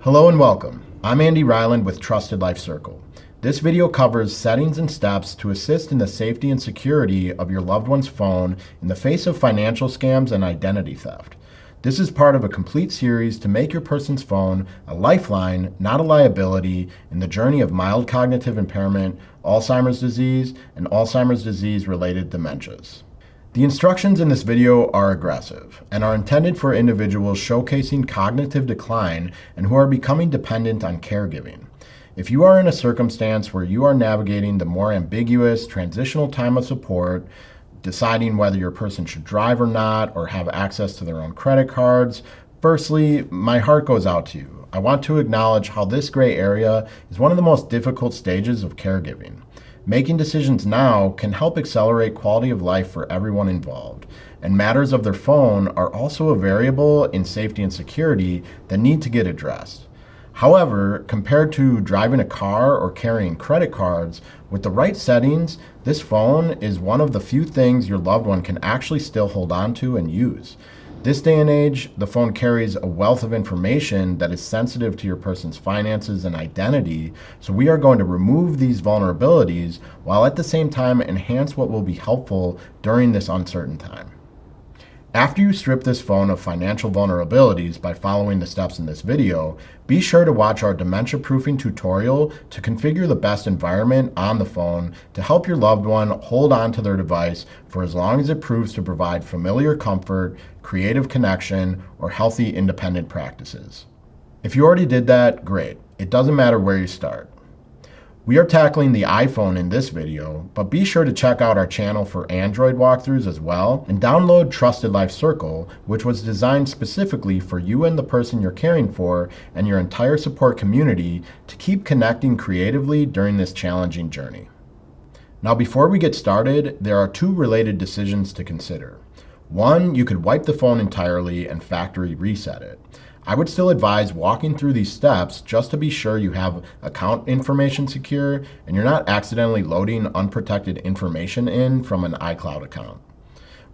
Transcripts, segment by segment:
Hello and welcome. I'm Andy Ryland with Trusted Life Circle. This video covers settings and steps to assist in the safety and security of your loved one's phone in the face of financial scams and identity theft. This is part of a complete series to make your person's phone a lifeline, not a liability, in the journey of mild cognitive impairment, Alzheimer's disease, and Alzheimer's disease-related dementias. The instructions in this video are aggressive and are intended for individuals showcasing cognitive decline and who are becoming dependent on caregiving. If you are in a circumstance where you are navigating the more ambiguous transitional time of support, deciding whether your person should drive or not, or have access to their own credit cards, firstly, my heart goes out to you. I want to acknowledge how this gray area is one of the most difficult stages of caregiving. Making decisions now can help accelerate quality of life for everyone involved, and matters of their phone are also a variable in safety and security that need to get addressed. However, compared to driving a car or carrying credit cards, with the right settings, this phone is one of the few things your loved one can actually still hold on to and use. This day and age, the phone carries a wealth of information that is sensitive to your person's finances and identity, so we are going to remove these vulnerabilities while at the same time enhance what will be helpful during this uncertain time. After you strip this phone of financial vulnerabilities by following the steps in this video, be sure to watch our Dementia Proofing tutorial to configure the best environment on the phone to help your loved one hold on to their device for as long as it proves to provide familiar comfort, creative connection, or healthy independent practices. If you already did that, great. It doesn't matter where you start. We are tackling the iPhone in this video, but be sure to check out our channel for Android walkthroughs as well, and download Trusted Life Circle, which was designed specifically for you and the person you're caring for and your entire support community to keep connecting creatively during this challenging journey. Now, before we get started, there are two related decisions to consider. One, you could wipe the phone entirely and factory reset it. I would still advise walking through these steps just to be sure you have account information secure and you're not accidentally loading unprotected information in from an iCloud account.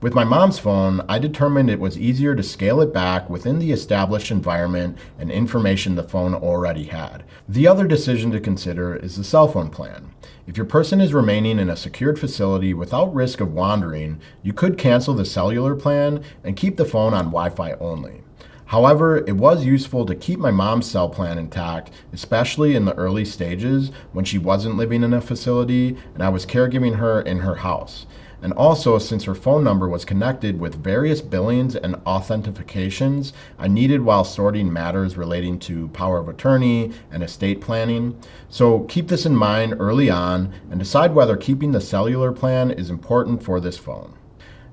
With my mom's phone, I determined it was easier to scale it back within the established environment and information the phone already had. The other decision to consider is the cell phone plan. If your person is remaining in a secured facility without risk of wandering, you could cancel the cellular plan and keep the phone on Wi-Fi only. However, it was useful to keep my mom's cell plan intact, especially in the early stages when she wasn't living in a facility and I was caregiving her in her house. And also, since her phone number was connected with various billings and authentications I needed while sorting matters relating to power of attorney and estate planning. So keep this in mind early on and decide whether keeping the cellular plan is important for this phone.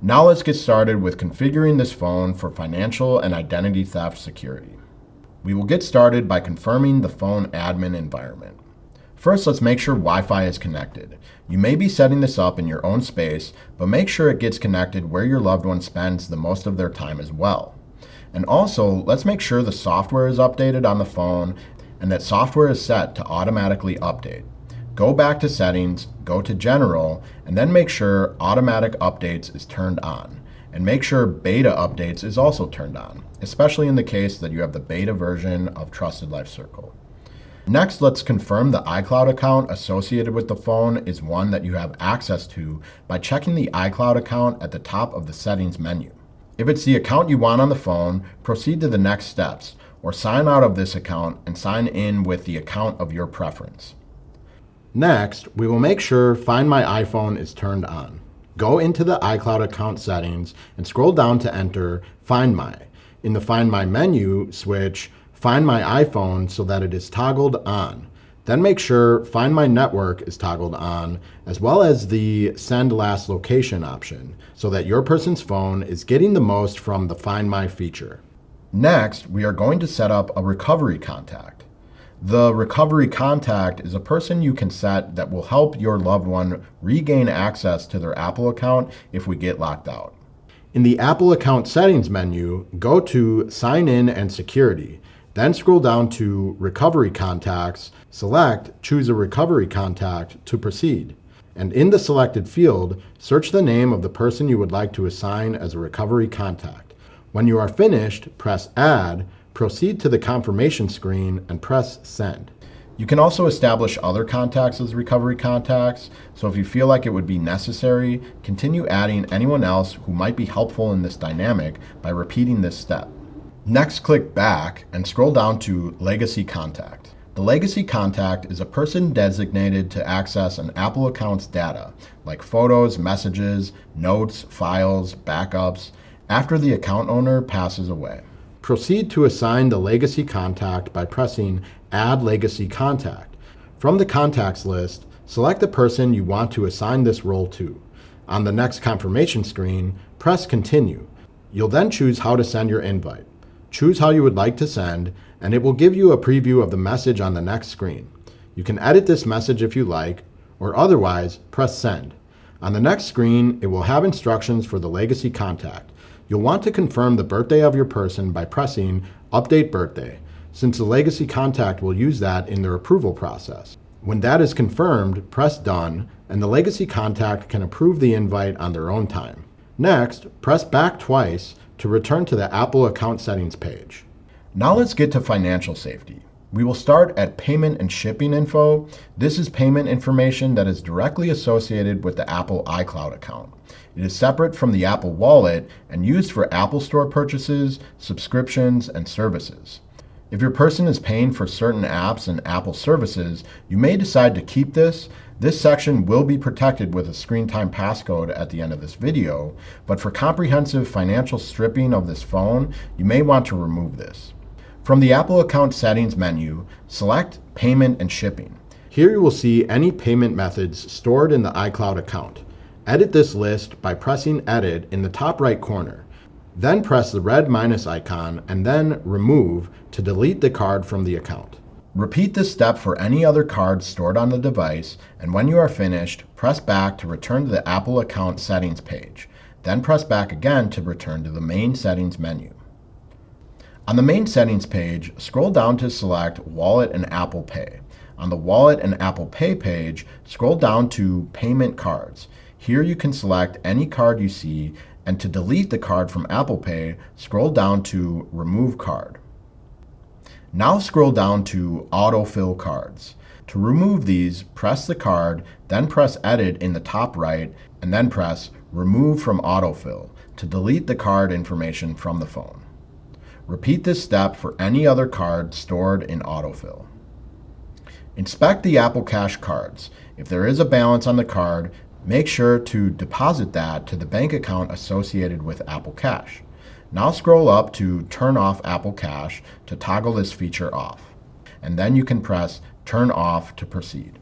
Now let's get started with configuring this phone for financial and identity theft security. We will get started by confirming the phone admin environment. First, let's make sure Wi-Fi is connected. You may be setting this up in your own space, but make sure it gets connected where your loved one spends the most of their time as well. And also, let's make sure the software is updated on the phone and that software is set to automatically update. Go back to Settings, go to General, and then make sure Automatic Updates is turned on. And make sure Beta Updates is also turned on, especially in the case that you have the beta version of Trusted Life Circle. Next, let's confirm the iCloud account associated with the phone is one that you have access to by checking the iCloud account at the top of the Settings menu. If it's the account you want on the phone, proceed to the next steps, or sign out of this account and sign in with the account of your preference. Next, we will make sure Find My iPhone is turned on. Go into the iCloud account settings and scroll down to enter Find My. In the Find My menu, switch Find My iPhone so that it is toggled on. Then make sure Find My Network is toggled on, as well as the Send Last Location option, so that your person's phone is getting the most from the Find My feature. Next, we are going to set up a recovery contact. The recovery contact is a person you can set that will help your loved one regain access to their Apple account if we get locked out. In the Apple account settings menu, go to Sign In and Security, then scroll down to Recovery Contacts, select Choose a Recovery Contact to proceed. And in the selected field, search the name of the person you would like to assign as a recovery contact. When you are finished, press Add, Proceed to the confirmation screen and press Send. You can also establish other contacts as recovery contacts, so if you feel like it would be necessary, continue adding anyone else who might be helpful in this dynamic by repeating this step. Next, click Back and scroll down to Legacy Contact. The legacy contact is a person designated to access an Apple account's data, like photos, messages, notes, files, backups, after the account owner passes away. Proceed to assign the legacy contact by pressing Add Legacy Contact. From the contacts list, select the person you want to assign this role to. On the next confirmation screen, press Continue. You'll then choose how to send your invite. Choose how you would like to send, and it will give you a preview of the message on the next screen. You can edit this message if you like, or otherwise, press Send. On the next screen, it will have instructions for the legacy contact. You'll want to confirm the birthday of your person by pressing Update Birthday, since the legacy contact will use that in their approval process. When that is confirmed, press Done, and the legacy contact can approve the invite on their own time. Next, press back twice to return to the Apple account settings page. Now let's get to financial safety. We will start at Payment and Shipping Info. This is payment information that is directly associated with the Apple iCloud account. It is separate from the Apple Wallet and used for Apple Store purchases, subscriptions, and services. If your person is paying for certain apps and Apple services, you may decide to keep this. This section will be protected with a screen time passcode at the end of this video, but for comprehensive financial stripping of this phone, you may want to remove this. From the Apple Account Settings menu, select Payment and Shipping. Here you will see any payment methods stored in the iCloud account. Edit this list by pressing Edit in the top right corner. Then press the red minus icon and then Remove to delete the card from the account. Repeat this step for any other cards stored on the device, and when you are finished, press back to return to the Apple Account Settings page. Then press back again to return to the main settings menu. On the main settings page, scroll down to select Wallet and Apple Pay. On the Wallet and Apple Pay page, scroll down to Payment Cards. Here you can select any card you see, and to delete the card from Apple Pay, scroll down to Remove Card. Now scroll down to Autofill Cards. To remove these, press the card, then press Edit in the top right, and then press Remove from Autofill to delete the card information from the phone. Repeat this step for any other card stored in Autofill. Inspect the Apple Cash cards. If there is a balance on the card, make sure to deposit that to the bank account associated with Apple Cash. Now scroll up to Turn Off Apple Cash to toggle this feature off, and then you can press Turn Off to proceed.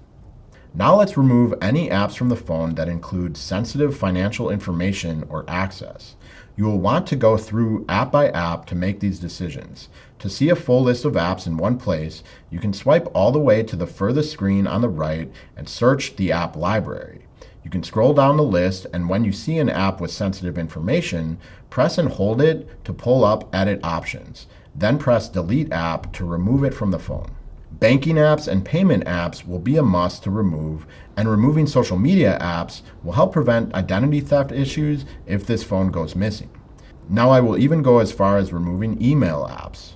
Now let's remove any apps from the phone that include sensitive financial information or access. You will want to go through app by app to make these decisions. To see a full list of apps in one place, you can swipe all the way to the furthest screen on the right and search the app library. You can scroll down the list, and when you see an app with sensitive information, press and hold it to pull up Edit options. Then press Delete App to remove it from the phone. Banking apps and payment apps will be a must to remove, and removing social media apps will help prevent identity theft issues if this phone goes missing. Now I will even go as far as removing email apps.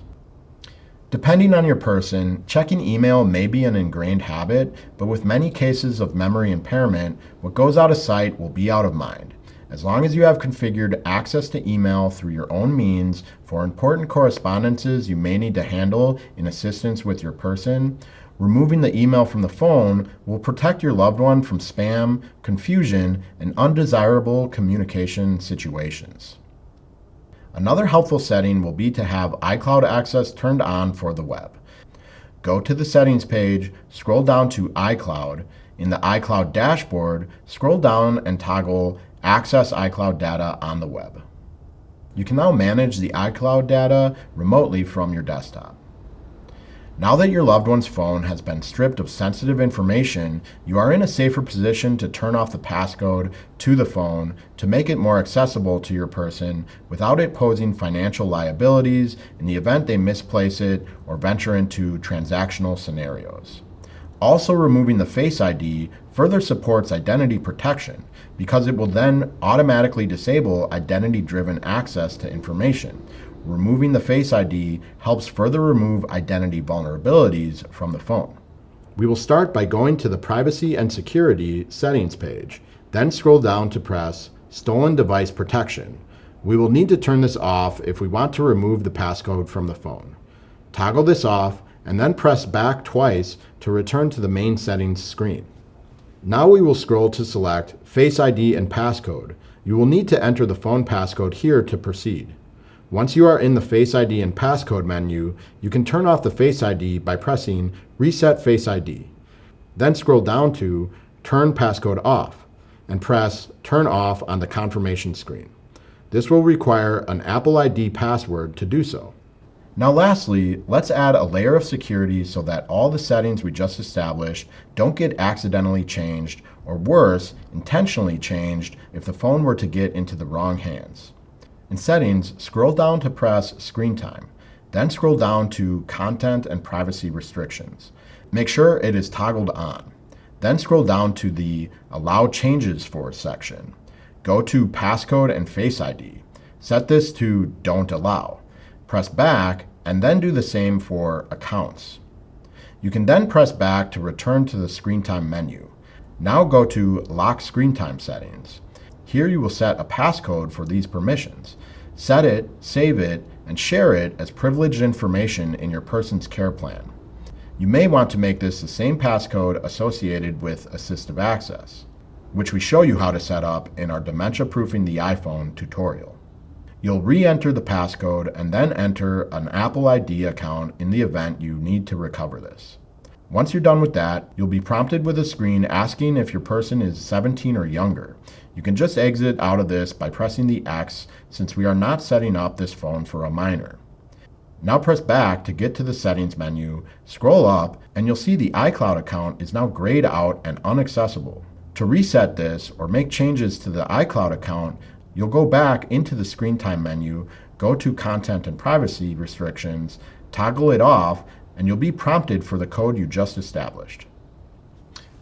Depending on your person, checking email may be an ingrained habit, but with many cases of memory impairment, what goes out of sight will be out of mind. As long as you have configured access to email through your own means for important correspondences you may need to handle in assistance with your person, removing the email from the phone will protect your loved one from spam, confusion, and undesirable communication situations. Another helpful setting will be to have iCloud access turned on for the web. Go to the settings page, scroll down to iCloud. In the iCloud dashboard, scroll down and toggle Access iCloud data on the web. You can now manage the iCloud data remotely from your desktop. Now that your loved one's phone has been stripped of sensitive information, you are in a safer position to turn off the passcode to the phone to make it more accessible to your person without it posing financial liabilities in the event they misplace it or venture into transactional scenarios. Also, removing the Face ID further supports identity protection because it will then automatically disable identity-driven access to information. removing the Face ID helps further remove identity vulnerabilities from the phone. We will start by going to the Privacy and Security settings page, then scroll down to press Stolen Device Protection. We will need to turn this off if we want to remove the passcode from the phone. Toggle this off and then press back twice to return to the main settings screen. Now we will scroll to select Face ID and Passcode. You will need to enter the phone passcode here to proceed. Once you are in the Face ID and Passcode menu, you can turn off the Face ID by pressing Reset Face ID. Then scroll down to Turn Passcode Off and press Turn Off on the confirmation screen. This will require an Apple ID password to do so. Now lastly, let's add a layer of security so that all the settings we just established don't get accidentally changed, or worse, intentionally changed if the phone were to get into the wrong hands. In Settings, scroll down to press Screen Time, then scroll down to Content and Privacy Restrictions. Make sure it is toggled on. Then scroll down to the Allow Changes For section. Go to Passcode and Face ID. Set this to Don't Allow. Press back and then do the same for Accounts. You can then press back to return to the Screen Time menu. Now go to Lock Screen Time Settings. Here you will set a passcode for these permissions. Set it, save it, and share it as privileged information in your person's care plan. You may want to make this the same passcode associated with Assistive Access, which we show you how to set up in our Dementia Proofing the iPhone tutorial. You'll re-enter the passcode and then enter an Apple ID account in the event you need to recover this. Once you're done with that, you'll be prompted with a screen asking if your person is 17 or younger. You can just exit out of this by pressing the X, since we are not setting up this phone for a minor. Now press back to get to the settings menu, scroll up, and you'll see the iCloud account is now grayed out and inaccessible. To reset this or make changes to the iCloud account, you'll go back into the Screen Time menu, go to Content and Privacy Restrictions, toggle it off, and you'll be prompted for the code you just established.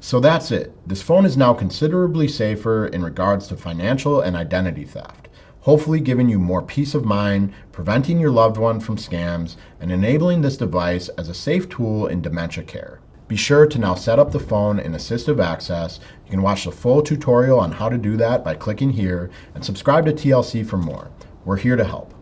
So that's it. This phone is now considerably safer in regards to financial and identity theft, hopefully giving you more peace of mind, preventing your loved one from scams, and enabling this device as a safe tool in dementia care. Be sure to now set up the phone in Assistive Access. You can watch the full tutorial on how to do that by clicking here, and subscribe to TLC for more. We're here to help.